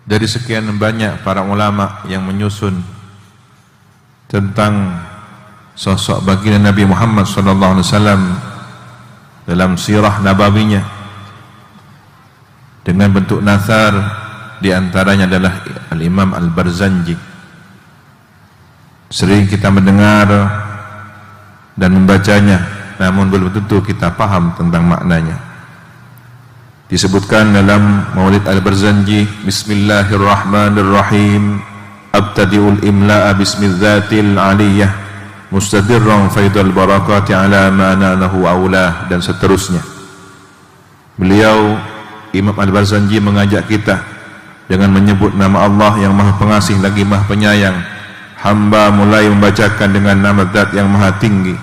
dari sekian banyak para ulama yang menyusun tentang sosok baginda Nabi Muhammad SAW dalam sirah nabawinya dengan bentuk nathar, di antaranya adalah Al-Imam Al-Barzanji. Sering kita mendengar dan membacanya, namun belum tentu kita paham tentang maknanya. Disebutkan dalam Maulid Al-Barzanji, Bismillahirrahmanirrahim, Abtadi'ul imla'a bismidzatil aliyah, mustadirran faidul barakati ala ma'anahu aulah, dan seterusnya. Beliau Imam Al-Barzanji mengajak kita dengan menyebut nama Allah yang Maha Pengasih lagi Maha Penyayang. Hamba mulai membacakan dengan nama Zat yang Maha Tinggi,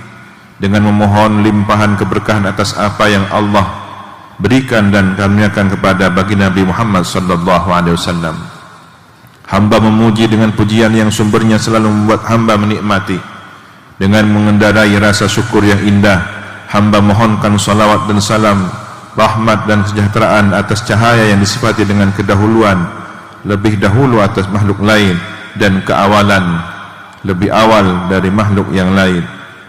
dengan memohon limpahan keberkahan atas apa yang Allah berikan dan karuniakan kepada baginda Nabi Muhammad sallallahu alaihi wasallam. Hamba memuji dengan pujian yang sumbernya selalu membuat hamba menikmati. Dengan mengendarai rasa syukur yang indah, hamba mohonkan salawat dan salam, rahmat dan kesejahteraan atas cahaya yang disifati dengan kedahuluan, lebih dahulu atas makhluk lain, dan keawalan, lebih awal dari makhluk yang lain,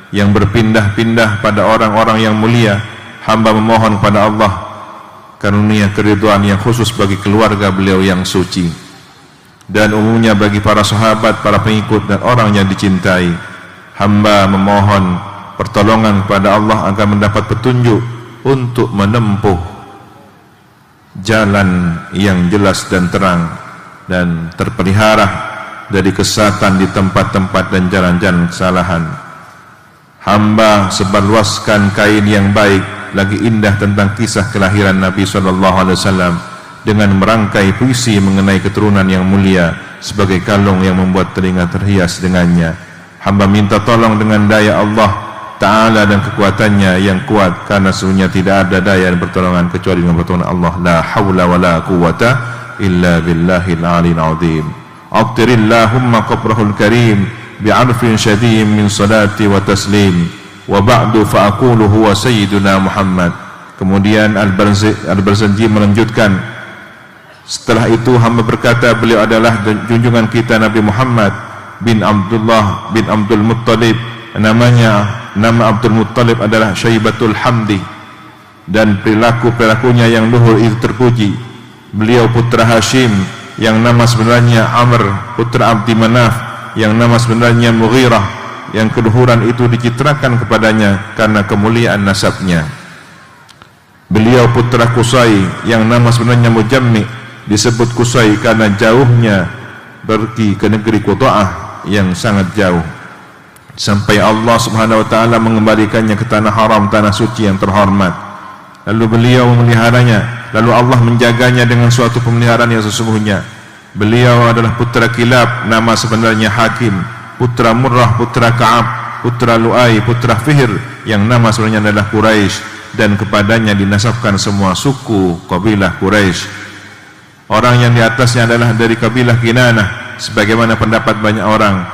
yang berpindah-pindah pada orang-orang yang mulia. Hamba memohon kepada Allah karunia keridhaan yang khusus bagi keluarga beliau yang suci, dan umumnya bagi para sahabat, para pengikut, dan orang yang dicintai. Hamba memohon pertolongan kepada Allah agar mendapat petunjuk untuk menempuh jalan yang jelas dan terang, dan terpelihara dari kesesatan di tempat-tempat dan jalan-jalan kesalahan. Hamba sebarluaskan kain yang baik lagi indah tentang kisah kelahiran Nabi SAW dengan merangkai puisi mengenai keturunan yang mulia sebagai kalung yang membuat telinga terhias dengannya. Hamba minta tolong dengan daya Allah Ta'ala dan kekuatannya yang kuat, karena sesungguhnya tidak ada daya dan pertolongan kecuali dengan pertolongan Allah. La hawla wa la quwwata illa billahil aliyil azim. Abtirillahumma qabrahul karim bi'arfin syadiyyin min salati wa taslim. Wa ba'du fa'akulu huwa sayyiduna Muhammad. Kemudian Al-Barzanji melanjutkan, setelah itu hamba berkata, beliau adalah junjungan kita Nabi Muhammad bin Abdullah bin Abdul Muttalib. Nama Abdul Muttalib adalah Syaibatul Hamdi, dan perilakunya yang luhur itu terpuji. Beliau putra Hashim yang nama sebenarnya Amr, putra Abdi Manaf yang nama sebenarnya Mughirah, yang keluhuran itu dicitrakan kepadanya karena kemuliaan nasabnya. Beliau putra Qusay yang nama sebenarnya Mujammi, disebut Qusay karena jauhnya pergi ke negeri Quta'ah yang sangat jauh, sampai Allah Subhanahu wa taala mengembalikannya ke tanah haram, tanah suci yang terhormat. Lalu beliau memeliharanya, lalu Allah menjaganya dengan suatu pemeliharaan yang sesungguhnya. Beliau adalah putra Kilab, nama sebenarnya Hakim, putra Murrah, putra Ka'ab, putra Lu'ai, putra Fihr yang nama sebenarnya adalah Quraisy, dan kepadanya dinasabkan semua suku kabilah Quraisy. Orang yang di atasnya adalah dari kabilah Kinanah, sebagaimana pendapat banyak orang.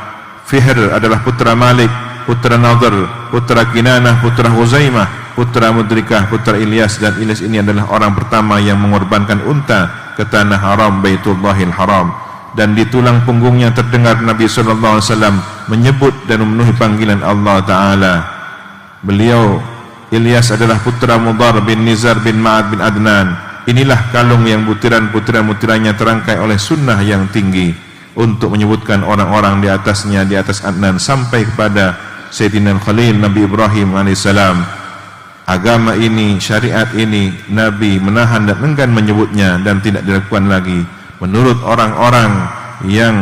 Fihr adalah putra Malik, putra Nadhr, putra Kinanah, putra Huzaimah, putra Mudrikah, putra Ilyas, dan Ilyas ini adalah orang pertama yang mengorbankan unta ke tanah haram Baitullahil Haram. Dan di tulang punggungnya terdengar Nabi SAW menyebut dan memenuhi panggilan Allah Ta'ala. Beliau Ilyas adalah putra Mudar bin Nizar bin Ma'ad bin Adnan. Inilah kalung yang butiran-butirannya terangkai oleh sunnah yang tinggi untuk menyebutkan orang-orang di atasnya, di atas Adnan, sampai kepada Sayyidina Khalil Nabi Ibrahim alaihissalam. Agama ini, syariat ini, Nabi menahan dan enggan menyebutnya dan tidak dilakukan lagi menurut orang-orang yang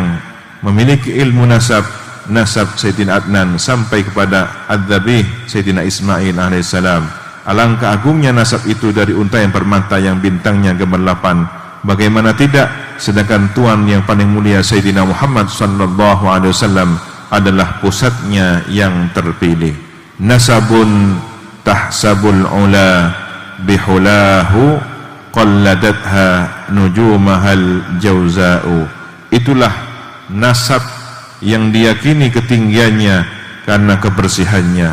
memiliki ilmu nasab Sayyidina Adnan sampai kepada Ad-Dhabih Sayyidina Ismail alaihissalam. Alangkah agungnya nasab itu dari unta yang permata yang bintangnya gemerlapan. Bagaimana tidak, sedangkan tuan yang paling mulia Sayyidina Muhammad sallallahu alaihi wasallam adalah pusatnya yang terpilih. Nasabun tahsabul ula bihulahu qalladatha nujumahal jauza'u. Itulah nasab yang diyakini ketinggiannya karena kebersihannya.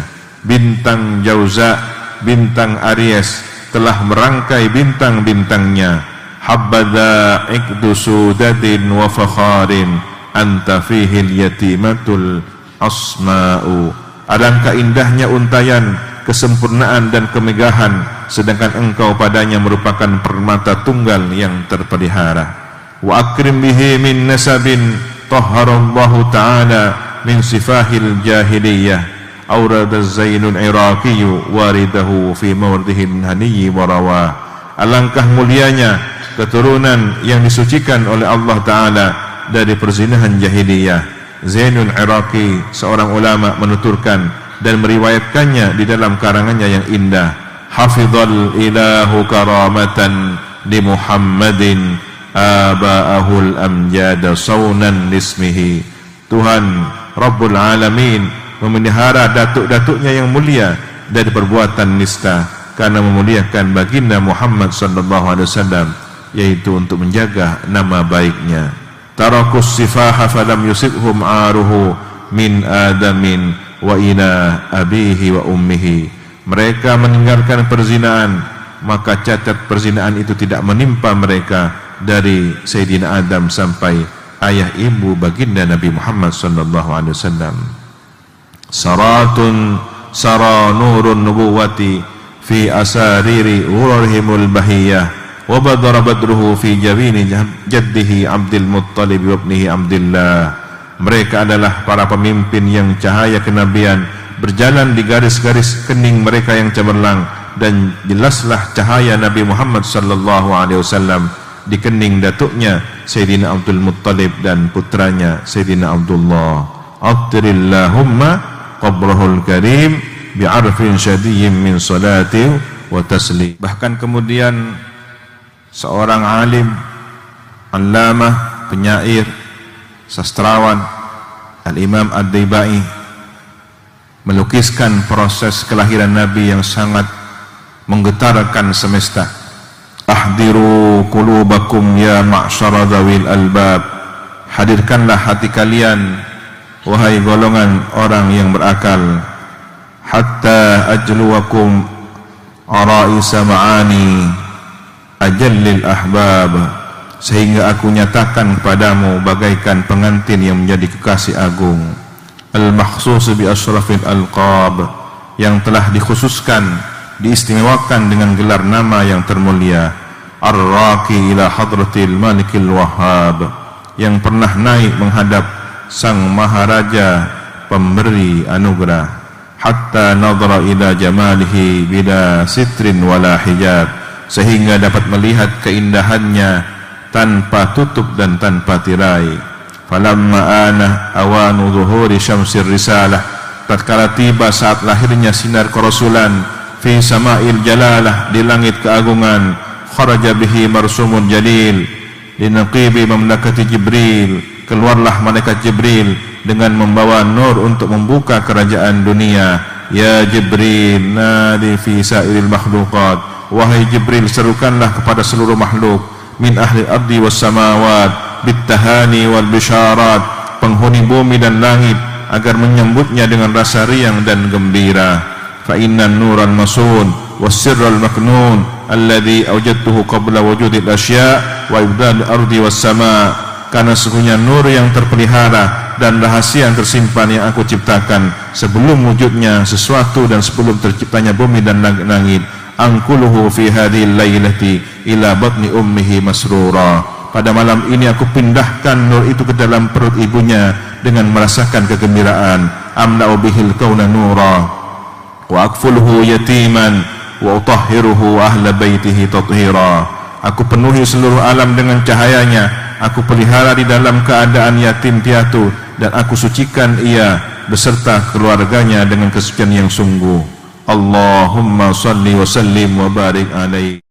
Bintang Jauza, bintang Aries telah merangkai bintang-bintangnya. habadha ikdu sudadin wa fakharin anta fihil yatimatul asma'u. Alangkah indahnya untayan kesempurnaan dan kemegahan, sedangkan engkau padanya merupakan permata tunggal yang terpelihara. Wa akrim bihi min nasabin tahharallahu ta'ala min sifahil jahiliyah awrada zainul iraqiyu waridahu fi mawrdihil haniyyi wa rawah. Alangkah mulianya keturunan yang disucikan oleh Allah Ta'ala dari perzinahan jahiliyah. Zainul Iraqi, seorang ulama, menuturkan dan meriwayatkannya di dalam karangannya yang indah. Hafizal ilahu karamatan li Muhammadin aba'ahul amjada saunan lismihi. Tuhan Rabbul Alamin memelihara datuk-datuknya yang mulia dari perbuatan nista karena memuliakan baginda Muhammad sallallahu alaihi wasallam, yaitu untuk menjaga nama baiknya. Tarakus sifaha falam yusibhum aruhu min adamin wa ila abihi wa ummihi. Mereka meninggalkan perzinaan, maka catat perzinaan itu tidak menimpa mereka dari Sayyidina Adam sampai ayah ibu baginda Nabi Muhammad sallallahu alaihi wasallam. Saratun sara nurun nubuwati fi asariri urarhimul bahiyah wa badara badruhu fi jabini jaddihi Abdul Muttalib wa ibnihi Abdullah. Mereka adalah para pemimpin yang cahaya kenabian berjalan di garis-garis kening mereka yang cemerlang, dan jelaslah cahaya Nabi Muhammad sallallahu alaihi wasallam di kening datuknya Sayyidina Abdul Muttalib dan putranya Sayyidina Abdullah. Attirillahumma qabrahul karim bi'arfin syadiyyin min salati wa taslim. Bahkan kemudian seorang alim, allamah, penyair, sastrawan, Al-Imam Ad-Daibai melukiskan proses kelahiran Nabi yang sangat menggetarkan semesta. Ahdiru qulubakum ya ma'syara dzawil albab. Hadirkanlah hati kalian, wahai golongan orang yang berakal. Hatta ajluwakum araisa ma'ani ajallil ahbab, sehingga aku nyatakan kepadamu bagaikan pengantin yang menjadi kekasih agung. Al-makhsus bi asyrafil alqab, yang telah dikhususkan, diistimewakan dengan gelar nama yang termulia. Ar-raqi ila hadratil malikil wahhab, yang pernah naik menghadap sang maharaja pemberi anugerah. Hatta nadhara ila jamalihi bila sitrin wala hijab, sehingga dapat melihat keindahannya tanpa tutup dan tanpa tirai. Falamma ana awanu zuhuri syamsir risalah, tatkala tiba saat lahirnya sinar kerasulan, fi sama'il jalalah, di langit keagungan, kharaja bihi marsumun jalil li naqibi mamlakati Jibril, keluarlah malaikat Jibril dengan membawa nur untuk membuka kerajaan dunia. Ya Jibril nadi fi sa'iril makhluqat, wahai Jibril, serukanlah kepada seluruh makhluk, min ahli ardi was samawat bittahani wal bisharat, penghuni bumi dan langit, agar menyambutnya dengan rasa riang dan gembira. Fa innan nuran masun was sirral maknun alladhi awjadtuhu qabla wujudil asya' wa ibdal ardi was sama, karena sesungguhnya nur yang terpelihara dan rahasia yang tersimpan yang aku ciptakan sebelum wujudnya sesuatu dan sebelum terciptanya bumi dan langit. Angkuluhu fi hadhil lailati ila batni ummihi masrura, pada malam ini aku pindahkan nur itu ke dalam perut ibunya dengan merasakan kegembiraan. Amna'u bihil kauna nura wa akfuluhu yatiman wa utahhiruhu ahla baitihi tathira, aku penuhi seluruh alam dengan cahayanya, aku pelihara di dalam keadaan yatim piatu, dan aku sucikan ia beserta keluarganya dengan kesucian yang sungguh. Allahumma salli wa sallim wa barik alaihi.